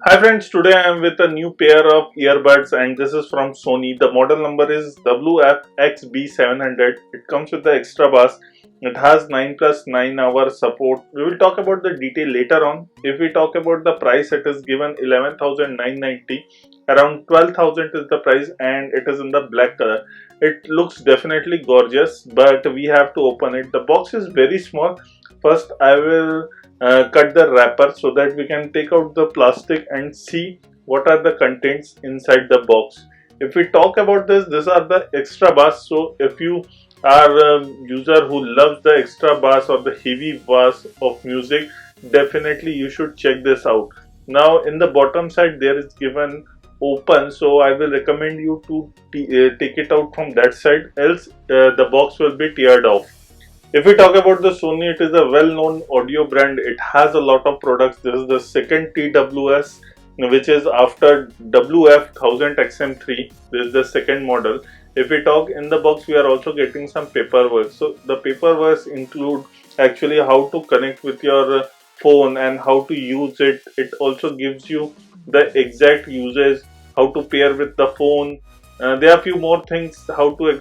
Hi friends, today I am with a new pair of earbuds and this is from Sony. The model number is WFXB700. It comes with the extra bass. It has 9 plus 9 hour support. We will talk about the detail later on. If we talk about the price, it is given 11,990. Around 12,000 is the price and it is in the black color. It looks definitely gorgeous, but we have to open it. The box is very small. First I will cut the wrapper so that we can take out the plastic and see what are the contents inside the box. If we talk about this, these are the extra bass. So if you are a user who loves the extra bass or the heavy bass of music, definitely you should check this out. Now in the bottom side there is given open, so I will recommend you to take it out from that side, else the box will be teared off. If we talk about the Sony, it is a well-known audio brand. It has a lot of products. This is the second TWS, which is after WF1000XM3. This is the second model. If we talk in the box, we are also getting some paperwork. So the paperwork include actually how to connect with your phone and how to use it. It also gives you the exact uses, how to pair with the phone. There are a few more things, how to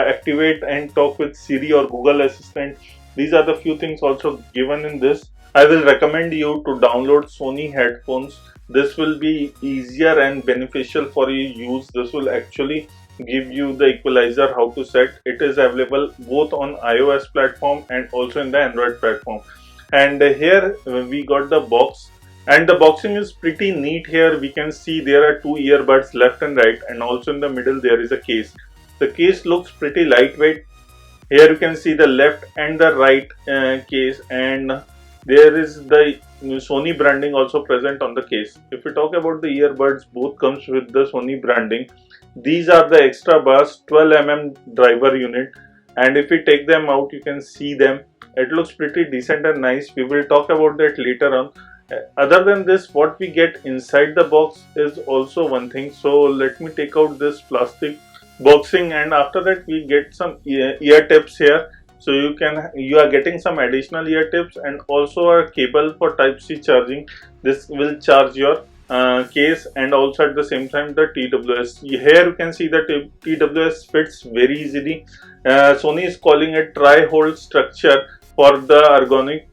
activate and talk with Siri or Google Assistant. These are the few things also given in this. I will recommend you to download Sony headphones. This will be easier and beneficial for you use. This will actually give you the equalizer how to set. It is available both on iOS platform and also in the Android platform. And here we got the box, and the boxing is pretty neat. Here we can see there are two earbuds left and right, and also in the middle there is a case. The case looks pretty lightweight. Here you can see the left and the right case, and there is the Sony branding also present on the case. If we talk about the earbuds, both comes with the Sony branding. These are the extra bass 12 driver unit, and if we take them out you can see them. It looks pretty decent and nice. We will talk about that later on. Other than this, what we get inside the box is also one thing. So let me take out this plastic boxing, and after that we get some ear tips here. So you are getting some additional ear tips and also a cable for type C charging. This will charge your case, and also at the same time the TWS. Here you can see that TWS fits very easily. Sony is calling it tri-hole structure for the ergonomic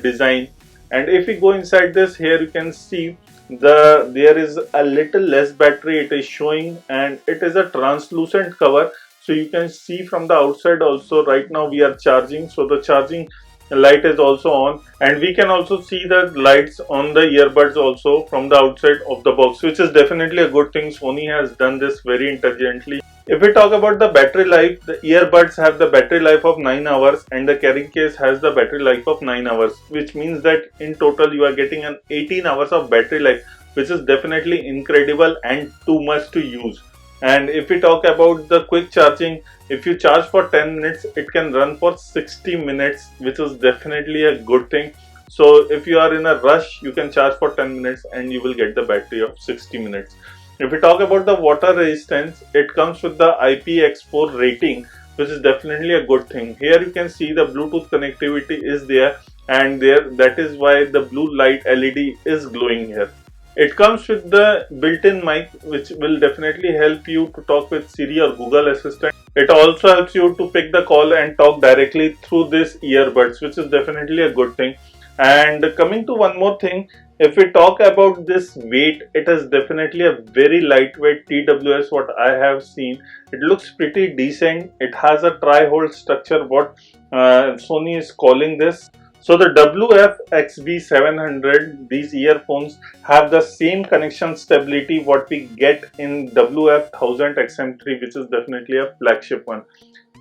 design. And if we go inside this, here you can see there is a little less battery it is showing, and it is a translucent cover, so you can see from the outside also. Right now we are charging, so the charging light is also on, and we can also see the lights on the earbuds also from the outside of the box, which is definitely a good thing. Sony has done this very intelligently. If we talk about the battery life, the earbuds have the battery life of 9 hours and the carrying case has the battery life of 9 hours, which means that in total you are getting an 18 hours of battery life, which is definitely incredible and too much to use. And if we talk about the quick charging, if you charge for 10 minutes, it can run for 60 minutes, which is definitely a good thing. So if you are in a rush, you can charge for 10 minutes and you will get the battery of 60 minutes. If we talk about the water resistance, it comes with the IPX4 rating, which is definitely a good thing. Here you can see the Bluetooth connectivity is there, and that is why the blue light LED is glowing here. It comes with the built-in mic, which will definitely help you to talk with Siri or Google Assistant. It also helps you to pick the call and talk directly through this earbuds, which is definitely a good thing. And coming to one more thing, if we talk about this weight, it is definitely a very lightweight TWS. What I have seen, it looks pretty decent. It has a tri-hole structure, what Sony is calling this. So the WF-XB700, these earphones have the same connection stability what we get in WF1000XM3, which is definitely a flagship one.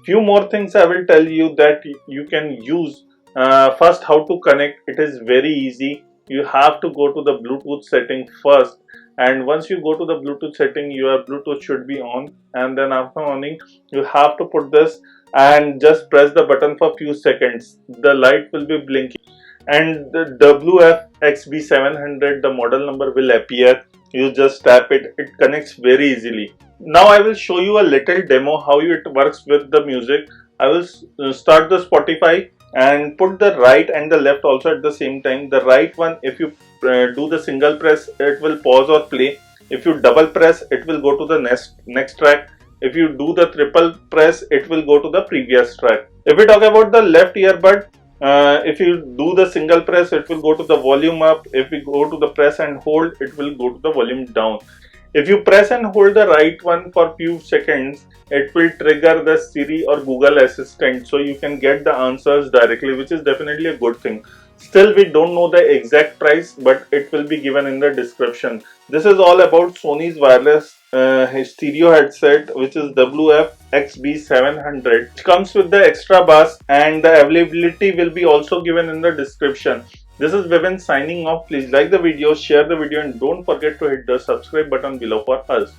Few more things I will tell you that you can use. First, how to connect. It is very easy. You have to go to the Bluetooth setting first, and once you go to the Bluetooth setting, your Bluetooth should be on, and then after owning, you have to put this and just press the button for few seconds. The light will be blinking and the WF-XB700, the model number will appear. You just tap it, it connects very easily. Now I will show you a little demo how it works with the music. I will start the Spotify and put the right and the left also at the same time. The right one, if you do the single press, it will pause or play. If you double press, it will go to the next track. If you do the triple press, it will go to the previous track. If we talk about the left earbud, if you do the single press, it will go to the volume up. If we go to the press and hold, it will go to the volume down. If you press and hold the right one for few seconds, it will trigger the Siri or Google Assistant, so you can get the answers directly, which is definitely a good thing. Still, we don't know the exact price, but it will be given in the description. This is all about Sony's wireless stereo headset, which is WF-XB700. It comes with the extra bass, and the availability will be also given in the description. This is Vivin signing off. Please like the video, share the video, and don't forget to hit the subscribe button below for us.